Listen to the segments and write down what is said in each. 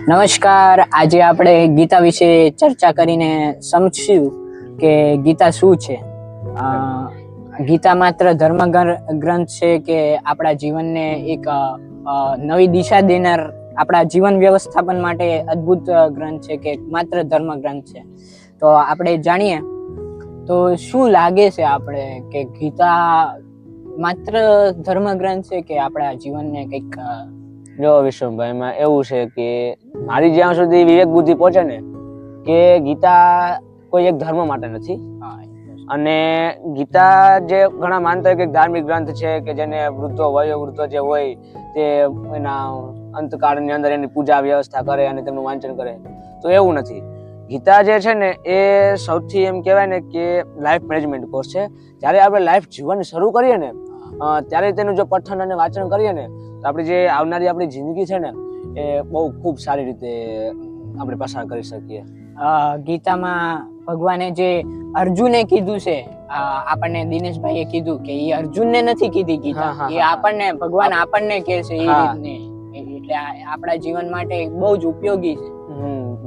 નમસ્કાર. આજે આપણે ગીતા વિશે ચર્ચા કરીને સમજશું કે ગીતા શું છે. ગીતા માત્ર ધર્મ ગ્રંથ છે કે આપણા જીવનને એક નવી દિશા દેનાર, આપણા જીવન વ્યવસ્થાપન માટે અદ્ભુત ગ્રંથ છે કે માત્ર ધર્મ ગ્રંથ છે? તો આપણે જાણીએ તો શું લાગે છે આપણે કે ગીતા માત્ર ધર્મ ગ્રંથ છે કે આપણા જીવનને કંઈક? જો વિશ્વભાઈ, એમાં એવું છે કે મારી જ્યાં સુધી વિવેક બુદ્ધિ પહોંચે ને કે ગીતા કોઈ એક ધર્મ માટે નથી. અને ગીતા જે ઘણા માનતા હોય કે ધાર્મિક ગ્રંથ છે કે જેને વૃદ્ધો વયોવૃદ્ધો જે હોય તે એના અંતકાળની અંદર એની પૂજા વ્યવસ્થા કરે અને તેમનું વાંચન કરે, તો એવું નથી. ગીતા જે છે ને એ સૌથી એમ કહેવાય ને કે લાઈફ મેનેજમેન્ટ કોર્સ છે. જ્યારે આપણે લાઈફ જીવન શરૂ કરીએ ને ત્યારે તેનું જો પઠન અને વાંચન કરીએ ને તો આપણી જે આવનારી આપણી જિંદગી છે ને એ બહુ ખૂબ સારી રીતે આપણે પસાર કરી શકીએ. ગીતામાં ભગવાને જે અર્જુને કીધું છે, આપણને દિનેશભાઈએ કીધું કે એ અર્જુનને નથી કીધી ગીતા, એ આપણને ભગવાન આપણને કહે છે એ રીતને. એટલે આપણા જીવન માટે બહુ જ ઉપયોગી છે.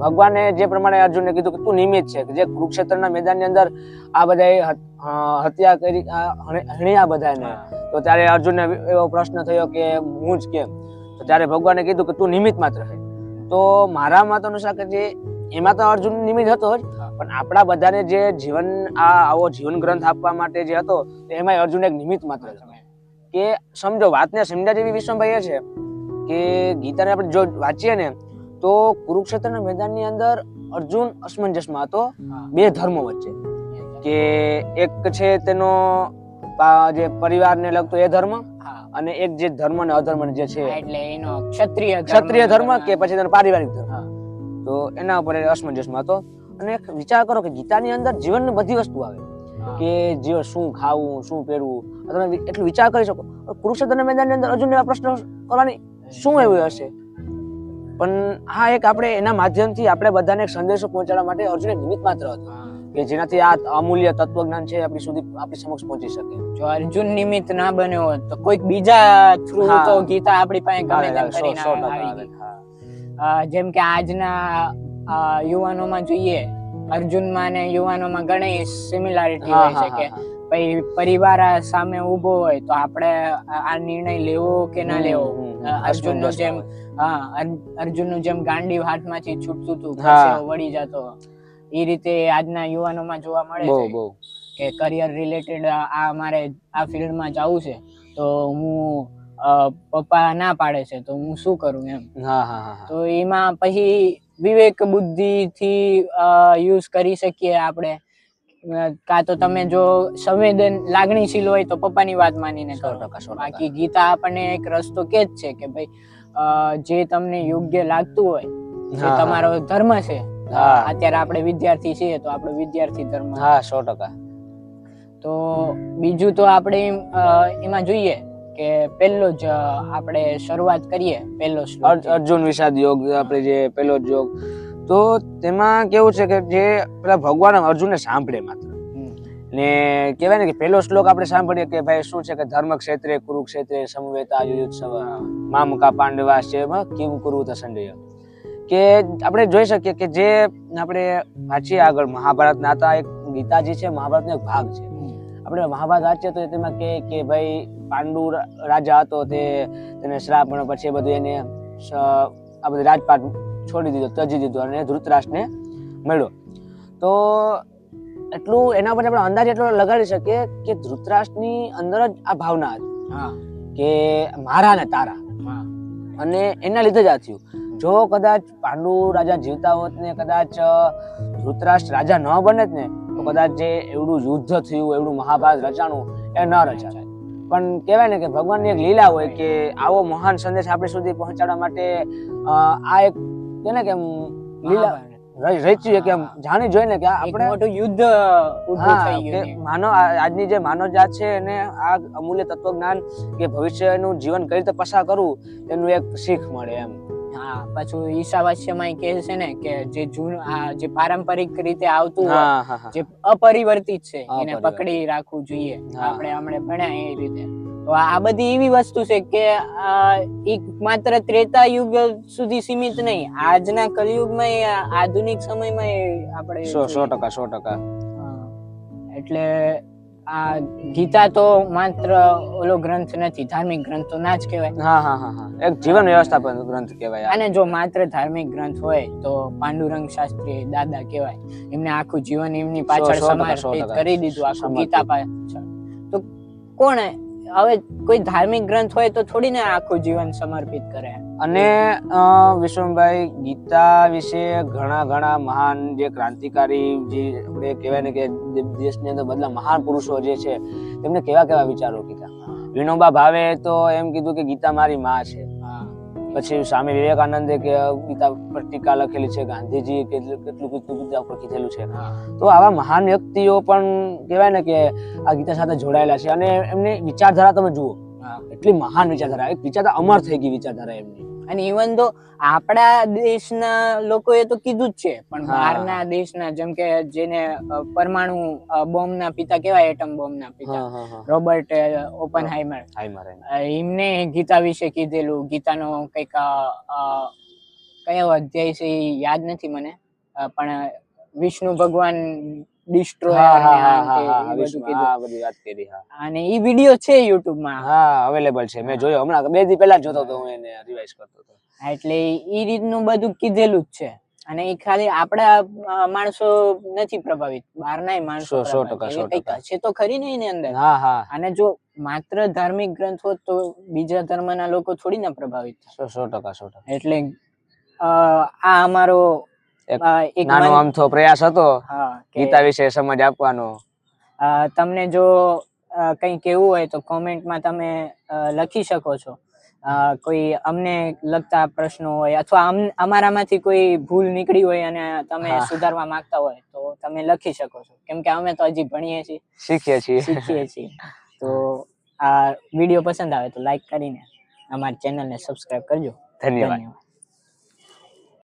ભગવાને જે પ્રમાણે અર્જુનને કીધું કે તું નિમિત્ત છે, કે જે કુરુક્ષેત્રના મેદાનની અંદર આ બધા હત્યા કરી હણ્યા બધાને, તો ત્યારે અર્જુનને એવો પ્રશ્ન થયો કે હું જ કેમ? તો ત્યારે ભગવાને કીધું કે તું નિમિત્ત માત્ર છે. તો મારા મત અનુસાર કે જે એમાં તો અર્જુન નિમિત્ત હતો જ, પણ આપણા બધાને જે જીવન આવો જીવન ગ્રંથ આપવા માટે જે હતો એમાં અર્જુન એક નિમિત્ત માત્ર હતો. કે સમજો વાતને સમજ્યા જેવી વિશ્વભાઈ એ છે કે ગીતાને આપણે જો વાંચીએ ને તો કુરુક્ષેત્રના મેદાનની અંદર અર્જુન અસમંજસમાં હતો બે ધર્મો વચ્ચે, કે એક છે તેનો જે પરિવારને લગતો એ ધર્મ, અને એક જે ધર્મ ને અધર્મ જે છે એટલે એનો ક્ષત્રિય ધર્મ કે પછી તેનો પારિવારિક ધર્મ. તો એના ઉપર અસમંજસમાં હતો. અને વિચાર કરો કે ગીતાની અંદર જીવનની બધી વસ્તુ આવે, કે જીવન શું ખાવું, શું પહેરવું, તમે એટલું વિચાર કરી શકો. કુરુક્ષેત્રના મેદાનની અંદર અર્જુનને આ પ્રશ્ન કરવાની શું એવું હશે? પણ હા, એક આપણે એના માધ્યમથી આપણે બધાને સંદેશો પહોંચાડવા માટે અર્જુન એક નિમિત્ત માત્ર હતો કે જેનાથી આ અમૂલ્ય તત્વજ્ઞાન છે આપણી સમક્ષ પહોંચી શકે. જો અર્જુન નિમિત્ત ના બન્યો હોત તો કોઈક બીજા થ્રુ તો ગીતા આપણી પાસે ગમે તેમ કરીને આવી ગઈ. જેમ કે આજના યુવાનોમાં જોઈએ, અર્જુનમાં ને યુવાનોમાં ઘણી સિમિલારિટી હોય છે કે ભાઈ પરિવાર સામે ઉભો હોય તો આપણે આ નિર્ણય લેવો કે ના લેવો. અર્જુનનું જેમ ગાંડી હાથમાંથી છૂટતું હતું, વળી જતો, એ રીતે આજના યુવાનોમાં જોવા મળે છે કે કરિયર રિલેટેડ મારે આ ફિલ્ડમાં જવું છે તો હું પપ્પા ના પાડે છે તો હું શું કરું એમ. તો એમાં પછી વિવેક બુદ્ધિ થી યુઝ કરી શકીએ આપણે. કાં તો તમે જો લાગણીશીલ હોય તો પપ્પાની વાત માનીને કરો. બાકી ગીતા આપણને એક રસ્તો કે જ છે કે ભાઈ જે તમને યોગ્ય લાગતું હોય, જે તમારો ધર્મ છે. અત્યારે આપણે વિદ્યાર્થી છીએ તો આપણો વિદ્યાર્થી ધર્મ. 100%. તો બીજું તો આપણે એમાં જોઈએ કે પહેલો જ આપણે શરૂઆત કરીએ, પહેલો શ્લોક અર્જુન વિષાદ યોગ, આપણે જે પહેલો જ યોગ. તો તેમાં કેવું છે કે જે પેલા ભગવાન અર્જુનને સાંભળે માત્ર, ને કહેવાય ને કે પહેલો શ્લોક આપણે સાંભળીએ કે ભાઈ શું છે કે ધર્મ ક્ષેત્રે કુરુક્ષેત્રે સમવેતા યુયુત્સવ મામકા પાંડવાશ્ચેમ કિમ કુરુત સંજય. કે આપણે જોઈ શકીએ કે જે આપણે વાંચીએ આગળ મહાભારતના હતા, એક ગીતાજી છે મહાભારતનો એક ભાગ છે. આપણે મહાભારત વાંચીએ તો તેમાં કે ભાઈ પાંડુ રાજા હતો, તેને શ્રાપ મળ્યો, પછી એ બધું એને આ બધું રાજપાટ છોડી દીધો, ત્યજી દીધો અને ધૃતરાષ્ટ્રને મળ્યો. તો એટલું એના પર આપણે અંદાજ એટલો લગાડી શકીએ કે ધૃતરાષ્ટ્રની અંદર જ આ ભાવના હતી કે મારા ને તારા, અને એના લીધે જ આ થયું. જો કદાચ પાંડુ રાજા જીવતા હોત ને કદાચ ધૃતરાષ્ટ્ર રાજા ન બને ને તો કદાચ જે એવડું યુદ્ધ થયું, એવડું મહાભારત રચાણું એ ન રચાય. પણ કહેવાય ને કે ભગવાનની એક લીલા હોય કે આવો મહાન સંદેશ આપણી સુધી પહોંચાડવા માટે આ એક કે ને કે લીલા રચ્યું કે જાણી જોઈને કે આપણે મોટું યુદ્ધ ઊભું થઈ ગયું. આજની જે માનવ જાત છે એને આ અમૂલ્ય તત્વજ્ઞાન કે ભવિષ્યનું જીવન કઈ રીતે પસાર કરવું એનું એક શીખ મળે એમ. પાછું ઈશાવાસ્યમાં કહે છે ને કે જે પારંપરિક રીતે આવતું હોય, જે અપરિવર્તિત છે એને પકડી રાખવું જોઈએ. આપણે હમણાં ભણ્યા એ રીતે તો આ બધી એવી વસ્તુ છે કે એક માત્ર ત્રેતા યુગ સુધી સીમિત નહીં, આજના કલયુગમાં આધુનિક સમયમાં આપણે 100%. એટલે આ ગીતા તો માત્ર ઓલો ગ્રંથ નથી, ધાર્મિક ગ્રંથ તો ના જ કહેવાય. હા એક જીવન વ્યવસ્થાપન ગ્રંથ કહેવાય. અને જો માત્ર ધાર્મિક ગ્રંથ હોય તો પાંડુરંગ શાસ્ત્રી દાદા કહેવાય, એમને આખું જીવન એમની પાછળ સમર્પિત કરી દીધું, આખું ગીતા પાછળ. તો કોણ હવે કોઈ ધાર્મિક ગ્રંથ હોય તો થોડી ને આખું જીવન સમર્પિત કરે. અને વિશ્વમભાઈ, ગીતા વિશે ઘણા મહાન જે ક્રાંતિકારી જે આપણે કહેવાય ને કે દેશની અંદર બદલા મહાન પુરુષો જે છે તેમને કેવા વિચારો કીધા. વિનોબા ભાવે તો એમ કીધું કે ગીતા મારી માં છે. પછી સ્વામી વિવેકાનંદે કે ગીતા પર ટીકા લખેલી છે, ગાંધીજી કેટલું ગીતા ઉપર કીધેલું છે. તો આવા મહાન વ્યક્તિઓ પણ કહેવાય ને કે આ ગીતા સાથે જોડાયેલા છે. અને એમની વિચારધારા તમે જુઓ, એટલી મહાન વિચારધારા, એક વિચારધારા અમર થઈ ગઈ વિચારધારા એમની. અને ઇવન તો આપણા દેશના લોકોએ તો કીધું જ છે, પણ બહારના દેશના, જેમ કે જેને પરમાણુ બોમ્બના પિતા કહેવાય, એટમ બોમ્બના પિતા, રોબર્ટ ઓપનહાઈમર, એમને ગીતા વિશે કીધેલું. ગીતાનો કંઈક કયો અધ્યાય છે એ યાદ નથી મને, પણ વિષ્ણુ ભગવાન ડિસ્ટ્રોયર અને એ વિડિયો છે YouTube માં. અવેલેબલ છે, મેં જોયો હમણાં 2 દિવસ પહેલા જોતો હતો, હું એને રિવાઇઝ કરતો હતો. એટલે ઈ રીતનું બધું કીધેલું જ છે. અને એ ખાલી આપણા માણસો નથી પ્રભાવિત, બહારના માણસો 100% છે તો ખરી ને એની અંદર. અને જો માત્ર ધાર્મિક ગ્રંથ હોત તો બીજા ધર્મના લોકો થોડી ના પ્રભાવિત થાય. 100%. એટલે આ અમારો એક નાનો આમથો પ્રયાસ હતો ગીતા વિશે સમજ આપવાનો. તમને જો કંઈ કેવું હોય તો કોમેન્ટમાં તમે લખી શકો છો. કોઈ અમને લગતા પ્રશ્નો હોય અથવા અમારામાંથી કોઈ ભૂલ નીકળી હોય અને તમે સુધારવા માંગતા હોય તો તમે લખી શકો છો, કેમ કે અમે તો હજી ભણીએ છીએ, શીખીએ છીએ. તો આ વિડીયો પસંદ આવે તો લાઈક કરીને અમારી ચેનલને સબસ્ક્રાઇબ કરજો. ધન્યવાદ.